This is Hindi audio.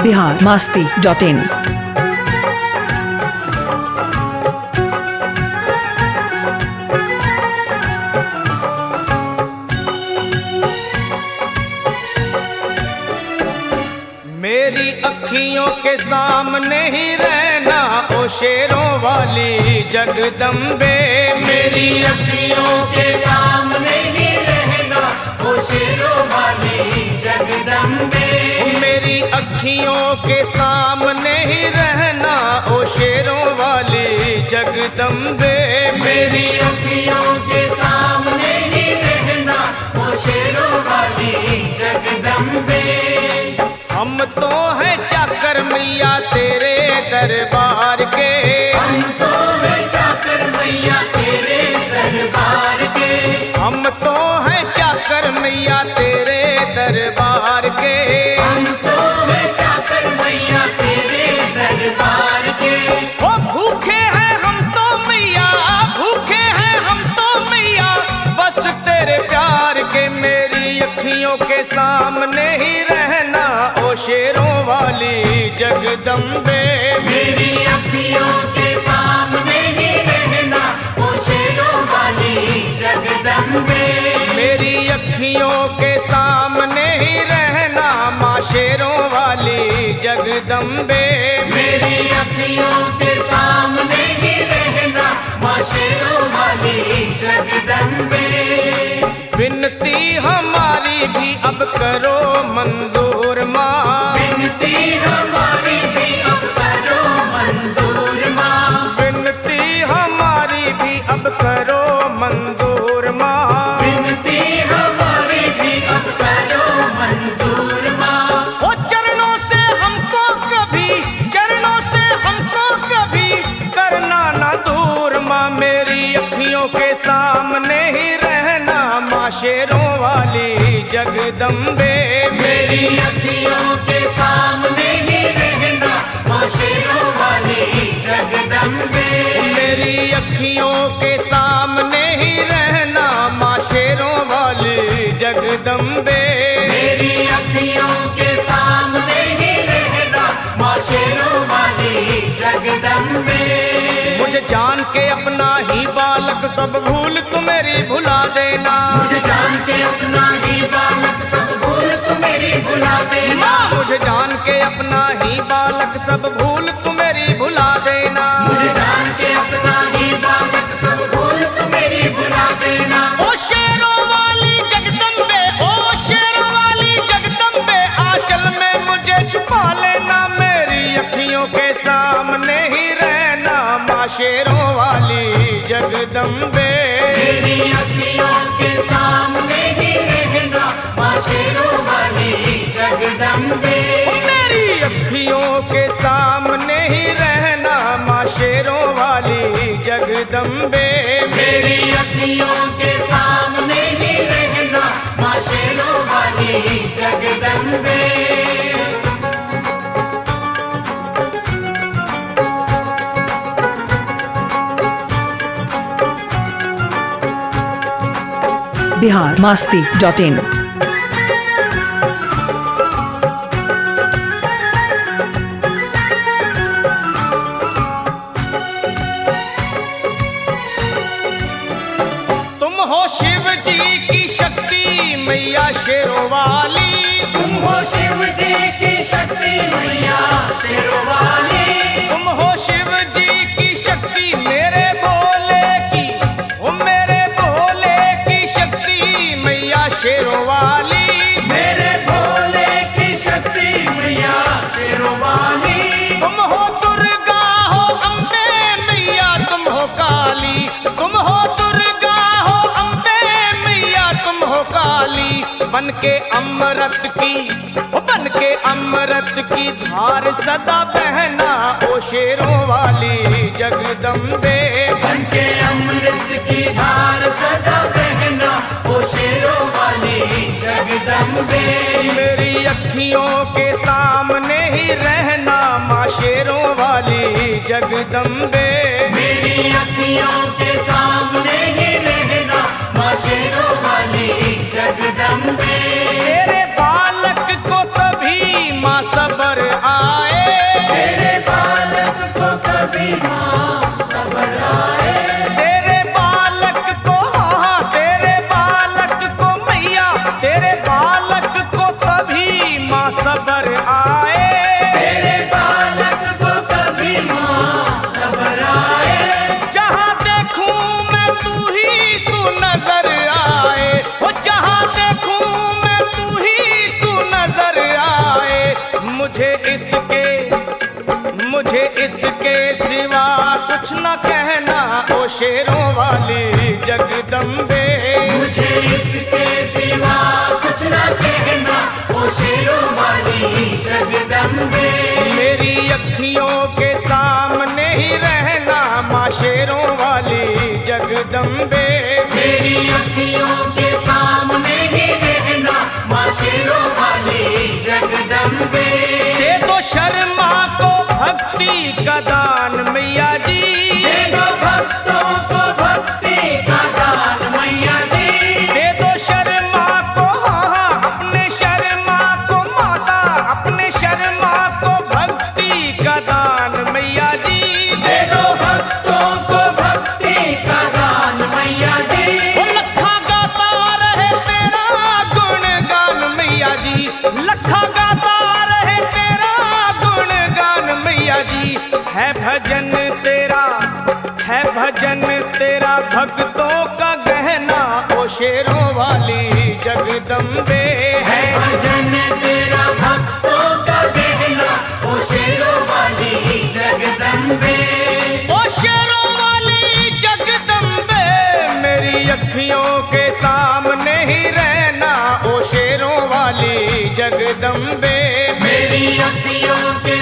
biharmasti.in। मेरी अखियों के सामने ही रहना ओ शेरों वाली जगदम्बे। मेरी अखियों के सामने ही रहना ओ शेरों वाली जगदम्बे। मेरी अखियों के सामने ही रहना ओ शेरों वाली जगदम्बे। मेरी अखियों के सामने ही रहना ओ शेरों वाली जगदम्बे। हम तो हैं चाकर मैया तेरे दरबार के। हम तो हैं चाकर मैया तेरे दरबार के। हम तो हैं चाकर मैया तेरे दरबार के। हम तो हैं चाकर मैया तेरे दरबार के। ओ भूखे हैं हम तो मैया, भूखे हैं हम तो मैया बस तेरे प्यार के। मेरी अखियों के सामने ही रहना ओ शेरों वाली जगदम्बे। मेरी अखियों के सामने ही रहना ओ शेरों वाली जगदम्बे। मेरी अखियों के सामने ही रहना माँ शेरों वाली जगदम्बे। मेरी अखियों के सामने ही रहना माँ शेरों वाली जगदम्बे। विनती हमारी भी अब करो मंजूर माँ। विनती हमारी भी अब करो मंजूर माँ। विनती हमारी भी अब करो मंजूर माँ। विनती हमारी भी अब करो मंजूर माँ। ओ चरणों से हमको कभी, चरणों से हमको कभी करना ना दूर माँ। मेरी अखियों के सामने ही रहना माँ शेरों वाली जगदम्बे। मेरी अखियों के सामने ही रहना माँ शेरों वाली जगदम्बे। मेरी अखियों के सामने ही रहना माँ शेरों वाली जगदम्बे। मेरी अखियों के सामने ही रहना माँ शेरों वाली जगदम्बे। मुझे जान के अपना ही बालक सब भूल तू मेरी भुला देना। मुझे जान के अपना ही बालक सब भूल तू मेरी भुला देना। माँ मुझे जान के अपना ही बालक सब भूल तू मेरी भुला देना। मुझे जान के अपना ही बालक सब भूल तू मेरी भुला देना। ओ शेरों वाली जगदम्बे, ओ शेरों वाली जगदम्बे आंचल में मुझे छुपा लेना। मेरी अखियों के सामने ही रहना माँ शेरों वाली जगदम्बे। मेरी अखियों के सामने ही रहना माँ शेरों वाली जगदम्बे। मेरी अखियों के सामने ही रहना माँ शेरों वाली जगदम्बे। मेरी अखियों के सामने ही रहना माँ शेरों वाली जगदम्बे। biharmasti.in। तुम हो शिव जी की शक्ति मैया शेरों वाली। तुम हो शिव जी की शक्ति मैया शेरों वाली। तुम हो शिव जी की शक्ति मेरे भोले की, ओ मेरे भोले की शक्ति मैया शेरों वाली। मेरे भोले की शक्ति मैया शेरों वाली। तुम हो दुर्गा हो अम्बे मैया तुम हो काली। तुम हो दुर्गा हो अम्बे मैया तुम हो काली। बन के अमृत की, ओ बन के अमृत की धार सदा बहना ओ शेरों वाली जगदम्बे। बन के अमृत की धार सदा बहना ओ शेरों वाली जगदम्बे। मेरी अखियों के सामने ही रहना माँ शेरों वाली जगदम्बे। मेरी अखियों के सामने ही रहना माँ शेरों वाली जगदम्बे। तेरे बालक को तभी माँ सबर आ अखियों के सामने ही रहना माँ शेरों वाली जगदम्बे। दे दो शर्मा को भक्ति का दान मैया जी, दे दो भक्तों को भक्ति का दान मैया जी। दे दो शर्मा को, हाँ अपने शर्मा को माता, अपने शर्मा को भक्ति का दान मैया जी। दे दो भक्तों को भक्ति का दान मैया जी। वो लखा गाता रहे तेरा गुणगान मैया जी, लखा गाता रहे तेरा गुणगान मैया जी। है भजन तेरा, है भजन तेरा भक्तों का गहना ओ शेरों वाली जगदम्बे। है भजन तेरा भक्तों का गहना ओ शेरों वाली जगदम्बे। ओ शेरों वाली जगदम्बे, मेरी अखियों के सामने ही रहना ओ शेरों वाली जगदम्बे। मेरी अखियों के